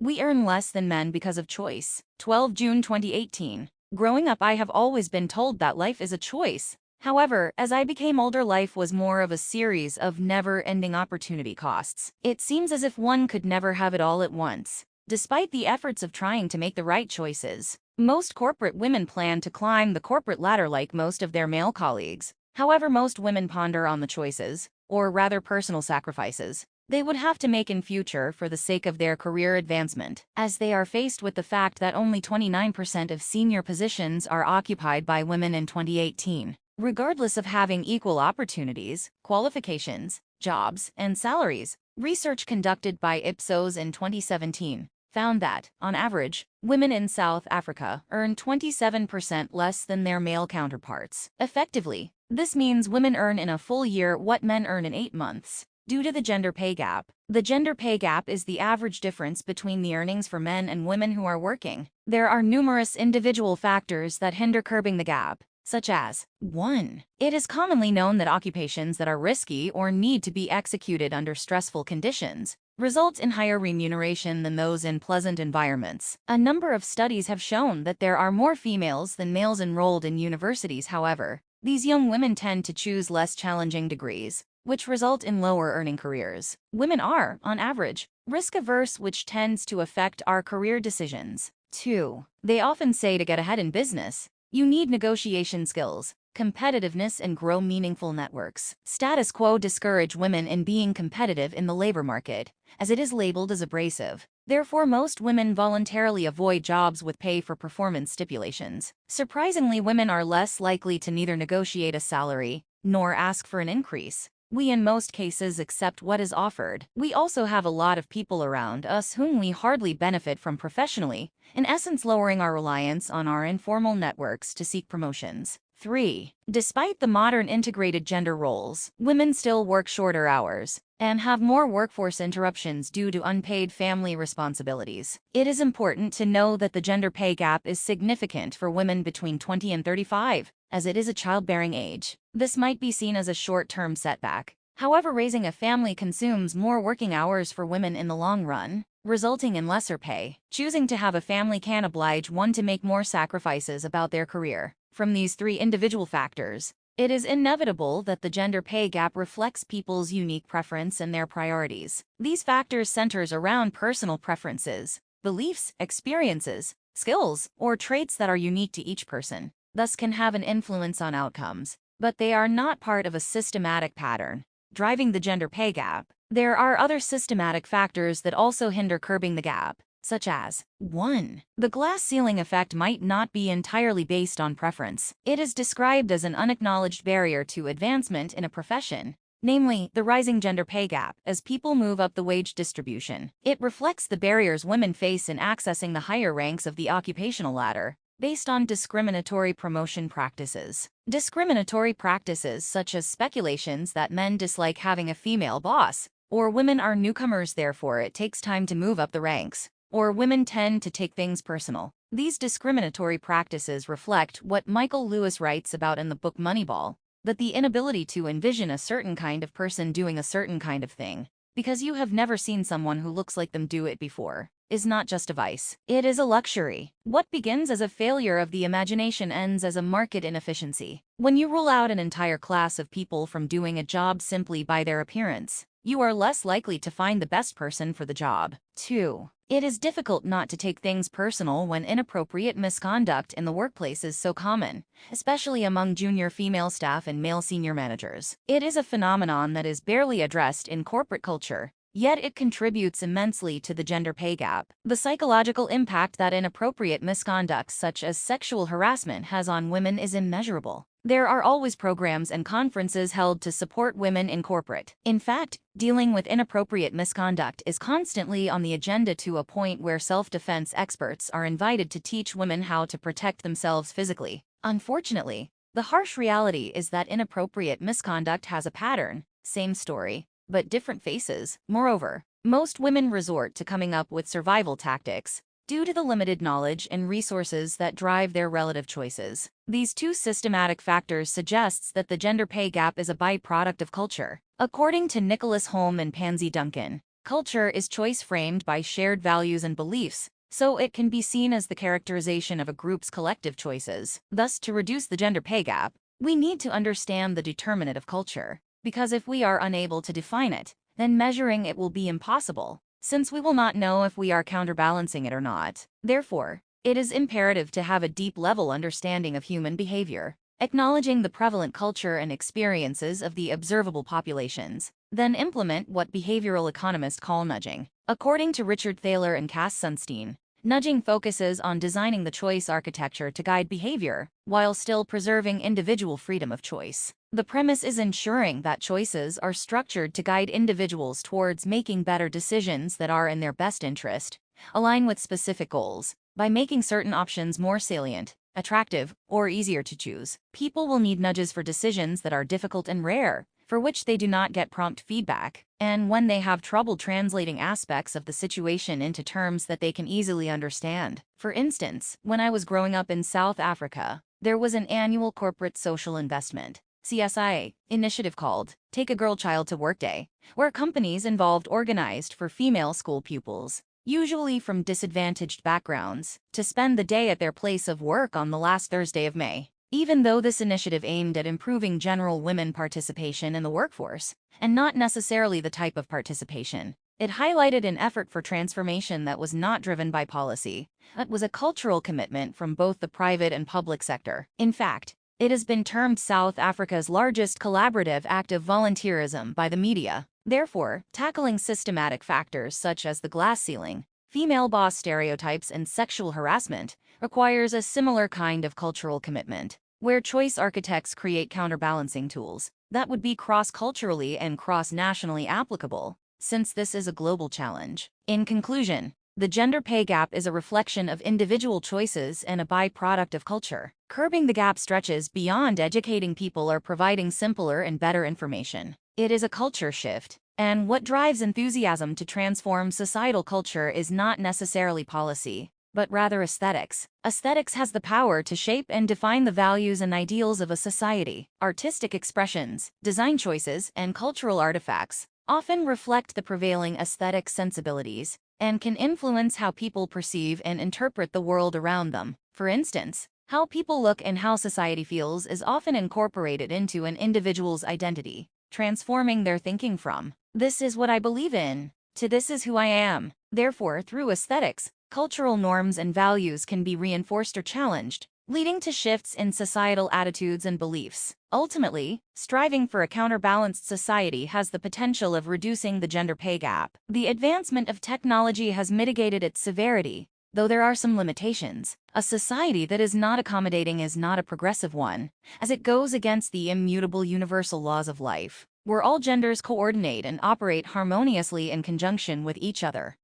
We earn less than men because of choice. 12 June 2018. Growing up, I have always been told that life is a choice. However, as I became older, life was more of a series of never-ending opportunity costs. It seems as if one could never have it all at once. Despite the efforts of trying to make the right choices, most corporate women plan to climb the corporate ladder like most of their male colleagues. However, most women ponder on the choices, or rather personal sacrifices, they would have to make in future for the sake of their career advancement, as they are faced with the fact that only 29% of senior positions are occupied by women in 2018. Regardless of having equal opportunities, qualifications, jobs, and salaries, research conducted by Ipsos in 2017 found that, on average, women in South Africa earn 27% less than their male counterparts. Effectively, this means women earn in a full year what men earn in 8 months. Due to the gender pay gap, the gender pay gap is the average difference between the earnings for men and women who are working. There are numerous individual factors that hinder curbing the gap, such as 1. It is commonly known that occupations that are risky or need to be executed under stressful conditions result in higher remuneration than those in pleasant environments. A number of studies have shown that there are more females than males enrolled in universities. However, these young women tend to choose less challenging degrees, which result in lower earning careers. Women are, on average, risk-averse, which tends to affect our career decisions. 2. They often say to get ahead in business, you need negotiation skills, competitiveness, and grow meaningful networks. Status quo discourage women in being competitive in the labor market, as it is labeled as abrasive. Therefore, most women voluntarily avoid jobs with pay for performance stipulations. Surprisingly, women are less likely to neither negotiate a salary nor ask for an increase. We in most cases accept what is offered. We also have a lot of people around us whom we hardly benefit from professionally, in essence lowering our reliance on our informal networks to seek promotions. 3. Despite the modern integrated gender roles, women still work shorter hours and have more workforce interruptions due to unpaid family responsibilities. It is important to know that the gender pay gap is significant for women between 20 and 35, as it is a childbearing age. This might be seen as a short-term setback. However, raising a family consumes more working hours for women in the long run, resulting in lesser pay. Choosing to have a family can oblige one to make more sacrifices about their career. From these 3 individual factors, it is inevitable that the gender pay gap reflects people's unique preference and their priorities. These factors centers around personal preferences, beliefs, experiences, skills, or traits that are unique to each person, thus can have an influence on outcomes, but they are not part of a systematic pattern driving the gender pay gap. There are other systematic factors that also hinder curbing the gap, such as 1. The glass ceiling effect might not be entirely based on preference. It is described as an unacknowledged barrier to advancement in a profession, namely, the rising gender pay gap. As people move up the wage distribution, it reflects the barriers women face in accessing the higher ranks of the occupational ladder, based on discriminatory promotion practices. Discriminatory practices such as speculations that men dislike having a female boss, or women are newcomers therefore it takes time to move up the ranks, or women tend to take things personal. These discriminatory practices reflect what Michael Lewis writes about in the book Moneyball, that the inability to envision a certain kind of person doing a certain kind of thing, because you have never seen someone who looks like them do it before, is not just a vice. It is a luxury. What begins as a failure of the imagination ends as a market inefficiency. When you rule out an entire class of people from doing a job simply by their appearance, you are less likely to find the best person for the job. 2. It is difficult not to take things personal when inappropriate misconduct in the workplace is so common, especially among junior female staff and male senior managers. It is a phenomenon that is barely addressed in corporate culture, yet it contributes immensely to the gender pay gap. The psychological impact that inappropriate misconduct such as sexual harassment has on women is immeasurable. There are always programs and conferences held to support women in corporate. In fact, dealing with inappropriate misconduct is constantly on the agenda to a point where self-defense experts are invited to teach women how to protect themselves physically. Unfortunately, the harsh reality is that inappropriate misconduct has a pattern, same story, but different faces. Moreover, most women resort to coming up with survival tactics due to the limited knowledge and resources that drive their relative choices. These 2 systematic factors suggests that the gender pay gap is a byproduct of culture. According to Nicholas Holm and Pansy Duncan, Culture is choice framed by shared values and beliefs, so it can be seen as the characterization of a group's collective choices. Thus, to reduce the gender pay gap, we need to understand the determinate of culture, because if we are unable to define it, then measuring it will be impossible, since we will not know if we are counterbalancing it or not. Therefore, it is imperative to have a deep-level understanding of human behavior, acknowledging the prevalent culture and experiences of the observable populations, then implement what behavioral economists call nudging. According to Richard Thaler and Cass Sunstein, nudging focuses on designing the choice architecture to guide behavior, while still preserving individual freedom of choice. The premise is ensuring that choices are structured to guide individuals towards making better decisions that are in their best interest, align with specific goals. By making certain options more salient, attractive, or easier to choose, people will need nudges for decisions that are difficult and rare, for which they do not get prompt feedback, and when they have trouble translating aspects of the situation into terms that they can easily understand. For instance, when I was growing up in South Africa, there was an annual corporate social investment (CSI) initiative called Take a Girl Child to Work Day, where companies involved organized for female school pupils, usually from disadvantaged backgrounds, to spend the day at their place of work on the last Thursday of May. Even though this initiative aimed at improving general women participation in the workforce, and not necessarily the type of participation, it highlighted an effort for transformation that was not driven by policy. It was a cultural commitment from both the private and public sector. In fact, it has been termed South Africa's largest collaborative act of volunteerism by the media. Therefore, tackling systematic factors such as the glass ceiling, female boss stereotypes, and sexual harassment requires a similar kind of cultural commitment, where choice architects create counterbalancing tools that would be cross-culturally and cross-nationally applicable, since this is a global challenge. In conclusion, the gender pay gap is a reflection of individual choices and a byproduct of culture. Curbing the gap stretches beyond educating people or providing simpler and better information. It is a culture shift, and what drives enthusiasm to transform societal culture is not necessarily policy, but rather aesthetics. Aesthetics has the power to shape and define the values and ideals of a society. Artistic expressions, design choices, and cultural artifacts often reflect the prevailing aesthetic sensibilities and can influence how people perceive and interpret the world around them. For instance, how people look and how society feels is often incorporated into an individual's identity, transforming their thinking from, "This is what I believe in," to "This is who I am." Therefore, through aesthetics, cultural norms and values can be reinforced or challenged, leading to shifts in societal attitudes and beliefs. Ultimately, striving for a counterbalanced society has the potential of reducing the gender pay gap. The advancement of technology has mitigated its severity, though there are some limitations. A society that is not accommodating is not a progressive one, as it goes against the immutable universal laws of life, where all genders coordinate and operate harmoniously in conjunction with each other.